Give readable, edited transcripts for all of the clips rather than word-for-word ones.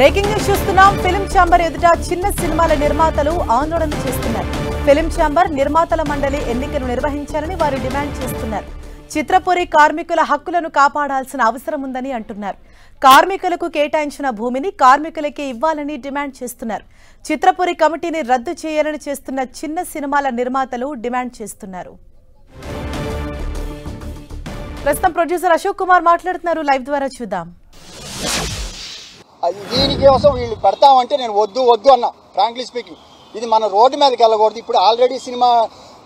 Breaking news చూస్తున్నాం. Film chamber ఎదుట చిన్న సినిమాల నిర్మాతలు ఆందోళన చేస్తున్నారు. ఫిల్మ్ ఛాంబర్ నిర్మాతల మండలి ఎన్నికలు నిర్వహించాలని వారు డిమాండ్ చేస్తున్నారు. చిత్రపురి కార్మికుల హక్కులను కాపాడాల్సిన అవసరం ఉందని అంటున్నారు. కార్మికులకు కేటాయించిన భూమిని కార్మికులకే ఇవ్వాలని డిమాండ్ చేస్తున్నారు. చిత్రపురి కమిటీని రద్దు చేయాలని చేస్తున్న చిన్న సినిమాల నిర్మాతలు డిమాండ్ చేస్తున్నారు. ప్రస్తుతం ప్రొడ్యూసర్ అశోక్ కుమార్ మాట్లాడుతున్నారు. లైవ్ ద్వారా చూద్దాం. దీనికోసం వీళ్ళు పెడతామంటే నేను వద్దు అన్నా. ఫ్రాంక్లీ స్పీకింగ్, ఇది మన రోడ్డు మీదకి వెళ్ళకూడదు. ఇప్పుడు ఆల్రెడీ సినిమా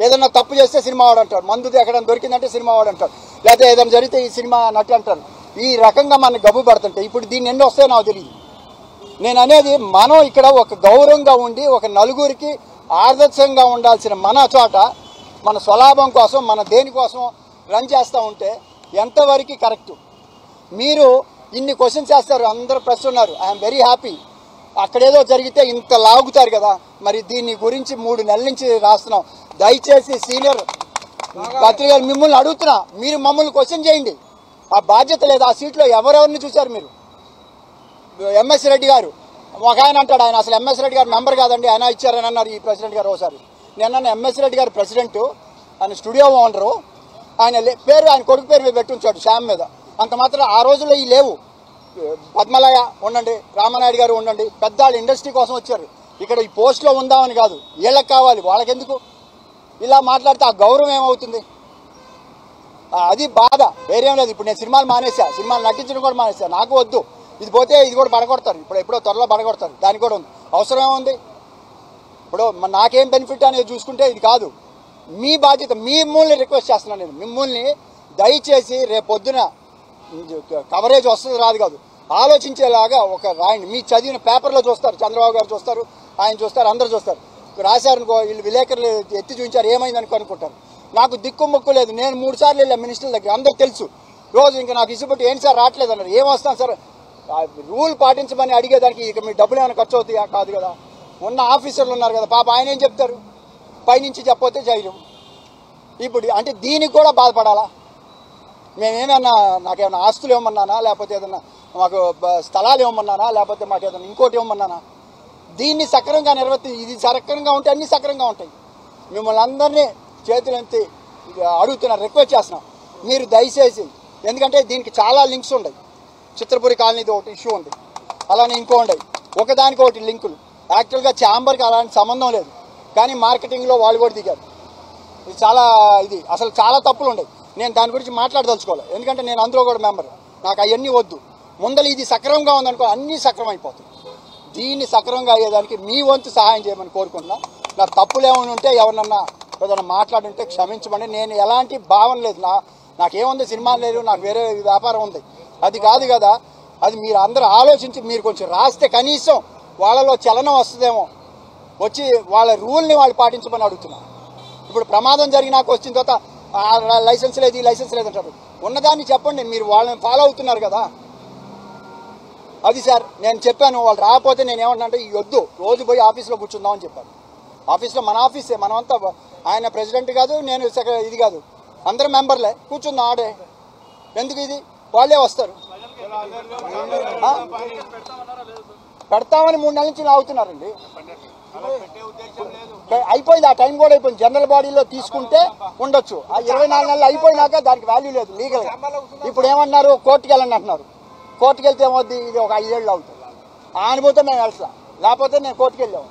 ఏదైనా తప్పు చేస్తే సినిమా వాడు అంటాడు, మందు ఎక్కడ దొరికిందంటే సినిమా వాడు అంటాడు, లేకపోతే ఏదైనా జరిగితే ఈ సినిమా నటి అంటారు. ఈ రకంగా మనకు గబ్బు పడుతుంటాయి. ఇప్పుడు దీన్ని ఎన్ని వస్తాయో నాకు తెలియదు. నేను అనేది మనం ఇక్కడ ఒక గౌరవంగా ఉండి ఒక నలుగురికి ఆదర్శంగా ఉండాల్సిన మన చోట మన స్వలాభం కోసం మన దేనికోసం రన్ చేస్తూ ఉంటే ఎంతవరకు కరెక్టు? మీరు ఇన్ని క్వశ్చన్స్ చేస్తారు, అందరూ ప్రెస్ ఉన్నారు. I'm very happy. అక్కడేదో జరిగితే ఇంత లాగుతారు కదా, మరి దీని గురించి 3 నెలల నుంచి రాస్తున్నాం. దయచేసి సీనియర్ పత్రికలు మిమ్మల్ని అడుగుతున్నా, మీరు మమ్మల్ని క్వశ్చన్ చేయండి. ఆ బాధ్యత లేదు. ఆ సీట్లో ఎవరెవరిని చూశారు మీరు? ఎంఎస్ రెడ్డి గారు ఒక ఆయన అంటాడు, ఆయన అసలు ఎంఎస్ రెడ్డి గారు మెంబర్ కాదండి, ఆయన ఇచ్చారని అన్నారు ఈ ప్రెసిడెంట్ గారు. ఒకసారి నేను ఎంఎస్ రెడ్డి గారు ప్రెసిడెంట్, ఆయన స్టూడియో ఓనరు, ఆయన పేరు ఆయన కొడుకు పేరు మీద పెట్టుంచాడు శ్యామ్ మీద. అంత మాత్రం ఆ రోజుల్లో ఈ లేవు. పద్మలయ ఉండండి, రామనాయుడు గారు ఉండండి, పెద్దవాళ్ళు ఇండస్ట్రీ కోసం వచ్చారు. ఇక్కడ ఈ పోస్ట్లో ఉందామని కాదు, వీళ్ళకి కావాలి. వాళ్ళకెందుకు ఇలా మాట్లాడితే ఆ గౌరవం ఏమవుతుంది? అది బాధ, వేరేం లేదు. ఇప్పుడు నేను సినిమాలు మానేసా, సినిమాలు నటించడం కూడా మానేసా. నాకు వద్దు. ఇది పోతే ఇది కూడా పడగొడతారు. ఇప్పుడు ఎప్పుడో త్వరలో పడగొడతారు. దానికి కూడా ఉంది. అవసరం ఏముంది? ఇప్పుడు నాకేం బెనిఫిట్ అనేది చూసుకుంటే ఇది కాదు. మీ బాధ్యత. మిమ్మల్ని రిక్వెస్ట్ చేస్తున్నాను నేను, మిమ్మల్ని దయచేసి రేపొద్దున కవరేజ్ వస్తుంది రాదు కాదు, ఆలోచించేలాగా ఒక రాయండి. మీ చదివిన పేపర్లో చూస్తారు, చంద్రబాబు గారు చూస్తారు, ఆయన చూస్తారు, అందరు చూస్తారు. రాశారనుకో, వీళ్ళు విలేకరులు ఎత్తి చూపించారు, ఏమైందని అనుకుంటారు. నాకు దిక్కు మొక్కు లేదు. నేను 3 సార్లు వెళ్ళా మినిస్టర్ల దగ్గర, అందరికి తెలుసు. రోజు ఇంకా నాకు ఇసుబట్టి ఏంటి సార్ రావట్లేదు అన్నారు. ఏం వస్తాను సార్, రూల్ పాటించమని అడిగేదానికి ఇక మీ డబ్బులు ఏమైనా ఖర్చు అవుతాయా? కాదు కదా. ఉన్న ఆఫీసర్లు ఉన్నారు కదా, పాప ఆయన ఏం చెప్తారు? పైనుంచి చెప్పొతే చేయడం. ఇప్పుడు అంటే దీనికి కూడా బాధపడాలా? మేమేమన్నా నాకేమన్నా ఆస్తులు ఇవ్వమన్నానా, లేకపోతే ఏదన్నా మాకు స్థలాలు ఇవ్వమన్నానా, లేకపోతే మాకు ఏదైనా ఇంకోటి ఇవ్వమన్నానా? దీన్ని సక్రమంగా ఇది సక్రమంగా ఉంటే అన్నీ సక్రమంగా ఉంటాయి. మిమ్మల్ని అందరినీ చేతులెత్తి అడుగుతున్నా, రిక్వెస్ట్ చేస్తున్నాం, మీరు దయచేసి. ఎందుకంటే దీనికి చాలా లింక్స్ ఉన్నాయి. చిత్రపురి కాలనీది ఒకటి ఇష్యూ ఉంది, అలానే ఇంకో ఉన్నాయి, ఒకదానికి ఒకటి లింకులు. యాక్చువల్గా ఛాంబర్కి అలాంటి సంబంధం లేదు, కానీ మార్కెటింగ్లో వాళ్ళు కూడా దిగారు. ఇది అసలు చాలా తప్పులు ఉన్నాయి. నేను దాని గురించి మాట్లాడదలుచుకోవాలి, ఎందుకంటే నేను అందులో కూడా మెంబర్. నాకు అవన్నీ వద్దు. ముందలు ఇది సక్రమంగా ఉందనుకో, అన్నీ సక్రమం అయిపోతాయి. దీన్ని సక్రమంగా అయ్యేదానికి మీ వంతు సహాయం చేయమని కోరుకుంటున్నా. నాకు తప్పులు ఏమైనా ఉంటే ఎవరినన్నా ఏదైనా మాట్లాడుంటే క్షమించమని. నేను ఎలాంటి భావన లేదు. నాకేముంది, సినిమా లేదు, నాకు వేరే వ్యాపారం ఉంది. అది కాదు కదా. అది మీరు అందరూ ఆలోచించి మీరు కొంచెం రాస్తే కనీసం వాళ్ళలో చలనం వస్తుందేమో, వచ్చి వాళ్ళ రూల్ని వాళ్ళు పాటించమని అడుగుతున్నా. ఇప్పుడు ప్రమాదం జరిగినాక వచ్చిన తర్వాత లైసెన్స్ లేదు, ఈ లైసెన్స్ లేదంటారు. ఉన్నదాన్ని చెప్పండి. మీరు వాళ్ళని ఫాలో అవుతున్నారు కదా. అది సార్ నేను చెప్పాను. వాళ్ళు రాకపోతే నేను ఏమంటున్నా, ఈ వద్దు, రోజు పోయి ఆఫీస్లో కూర్చుందామని చెప్పాను. ఆఫీస్లో మన ఆఫీసే, మనమంతా, ఆయన ప్రెసిడెంట్ కాదు, నేను ఇది కాదు, అందరం మెంబర్లే, కూర్చుందాం ఆడే. ఎందుకు ఇది? వాళ్ళే వస్తారు. పెడతామని 3 నెలల నుంచి అవుతున్నారండి. అయిపోయింది, ఆ టైం కూడా అయిపోయింది. జనరల్ బాడీలో తీసుకుంటే ఉండొచ్చు. ఆ 24 నెలలు అయిపోయినాక దానికి వాల్యూ లేదు లీగల్గా. ఇప్పుడు ఏమన్నారు, కోర్టుకి వెళ్ళండి అంటున్నారు. కోర్టుకి వెళ్తే ఏమవుద్ది? ఇది ఒక 5 ఏళ్ళు అవుతుంది. ఆ అనుభూతం మేము వెళ్తా, లేకపోతే నేను కోర్టుకి వెళ్ళాము.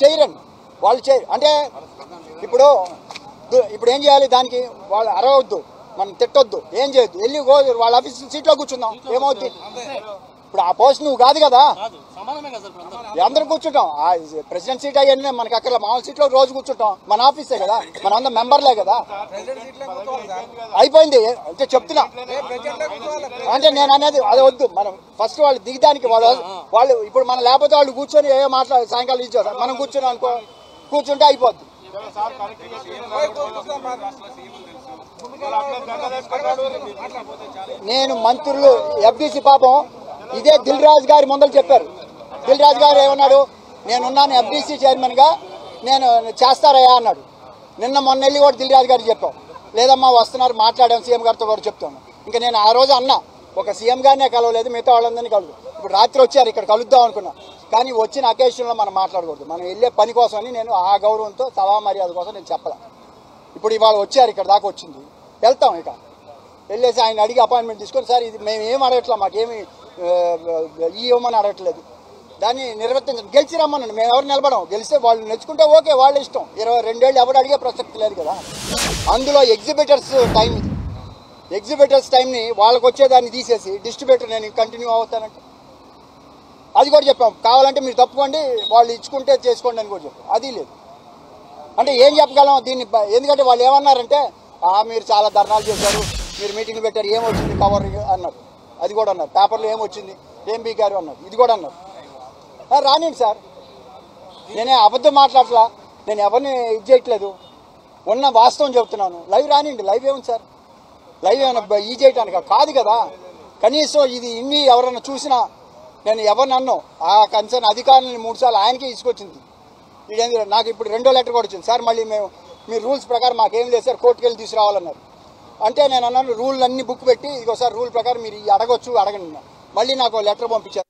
చేయరండి వాళ్ళు, చేయరు. అంటే ఇప్పుడు ఏం చేయాలి? దానికి వాళ్ళు అరవద్దు, మనం తిట్టొద్దు, ఏం చేయొద్దు. వెళ్ళి వాళ్ళ ఆఫీస్ సీట్లో కూర్చుందాం, ఏమవుతుంది? ఇప్పుడు ఆ పోస్ట్ నువ్వు కాదు కదా, అందరం కూర్చుంటాం. ప్రెసిడెంట్ సీట్ అవన్నీ మనకి అక్కడ మామూలు సీట్లో రోజు కూర్చుంటాం. మన ఆఫీసే కదా, మన అందరం మెంబర్లే కదా. అయిపోయింది అంటే చెప్తున్నా. అంటే నేను అనేది అదే వద్దు. మనం ఫస్ట్ వాళ్ళు దిగడానికి వాళ్ళు ఇప్పుడు మనం లేకపోతే వాళ్ళు కూర్చొని ఏ మాట్లాడాలి, సాయంకాలం ఇచ్చేస్తారు. మనం కూర్చున్నాం అనుకో, కూర్చుంటే అయిపోద్ది. నేను మంత్రులు ఎఫ్డీసీ పాపం ఇదే దిల్ రాజు గారి ముందలు చెప్పారు. దిల్ రాజు గారు ఏమన్నాడు, నేనున్నాను ఎఫ్డీసీ చైర్మన్గా, నేను చేస్తారయ్యా అన్నాడు. నిన్న మొన్న వెళ్ళి కూడా దిల్ రాజు గారికి చెప్పాం. లేదమ్మా వస్తున్నారు మాట్లాడాం సీఎం గారితో కూడా చెప్తాను. ఇంకా నేను ఆ రోజు అన్నా ఒక సీఎం గారినే కలవలేదు, మిగతా వాళ్ళందరినీ కలదు. ఇప్పుడు రాత్రి వచ్చారు ఇక్కడ కలుద్దాం అనుకున్నా, కానీ వచ్చిన అకేషన్లో మనం మాట్లాడకూడదు. మనం వెళ్ళే పని కోసం అని నేను ఆ గౌరవంతో సభా మర్యాద కోసం నేను చెప్పలే. ఇప్పుడు ఇవాళ వచ్చారు ఇక్కడ దాకా వచ్చింది, వెళ్తాం. ఇక వెళ్ళేసి ఆయన అడిగి అపాయింట్మెంట్ తీసుకొని సార్ ఇది మేము ఏం అడగట్లా, మాకేమి ఇవ్వమని అడగట్లేదు, దాన్ని నిర్వర్తించండి, గెలిచి రమ్మనండి, మేము ఎవరు నిలబడం, గెలిస్తే వాళ్ళు నెచ్చుకుంటే ఓకే వాళ్ళ ఇష్టం. 22 ఏళ్ళు ఎవరు అడిగే ప్రసక్తి లేదు కదా. అందులో ఎగ్జిబిటర్స్ టైం ఇది, ఎగ్జిబిటర్స్ టైంని వాళ్ళకి వచ్చేదాన్ని తీసేసి డిస్ట్రిబ్యూటర్ నేను కంటిన్యూ అవుతానంటే అది కూడా చెప్పాం. కావాలంటే మీరు తప్పుకోండి, వాళ్ళు ఇచ్చుకుంటే చేసుకోండి అని కూడా చెప్పాం. అది లేదు అంటే ఏం చెప్పగలం దీన్ని? ఎందుకంటే వాళ్ళు ఏమన్నారంటే మీరు చాలా ధర్నాలు చేశారు, మీరు మీటింగ్లు పెట్టారు, ఏమొచ్చింది కవర్ అన్నారు, అది కూడా అన్నారు. పేపర్లో ఏమొచ్చింది, ఏం బీకారు అన్నారు, ఇది కూడా అన్నారు. రానిండి సార్, నేనే అబద్ధం మాట్లాడలా, నేను ఎవరిని ఇది చేయట్లేదు, ఉన్న వాస్తవం చెప్తున్నాను. లైవ్ రానిండి, లైవ్ ఏముంది సార్, లైవ్ ఏమైనా ఈ చేయటానికి కాదు కదా. కనీసం ఇది ఇన్ని ఎవరన్నా చూసినా నేను ఎవరిని అన్నో ఆ కన్సర్న్ అధికారులని 3 సార్లు ఆయనకే తీసుకొచ్చింది. ఇదేంటి నాకు ఇప్పుడు 2వ లెటర్ కూడా వచ్చింది, సార్ మళ్ళీ మేము మీ రూల్స్ ప్రకారం మాకేం లేదు సార్, కోర్టుకు వెళ్ళి తీసుకురావాలన్నారు. అంటే నేను అన్నాను రూల్ అన్ని బుక్ పెట్టి ఇదిగోసారి రూల్ ప్రకారం మీరు అడగొచ్చు, అడగండి. మళ్ళీ నాకు లెటర్ పంపించారు.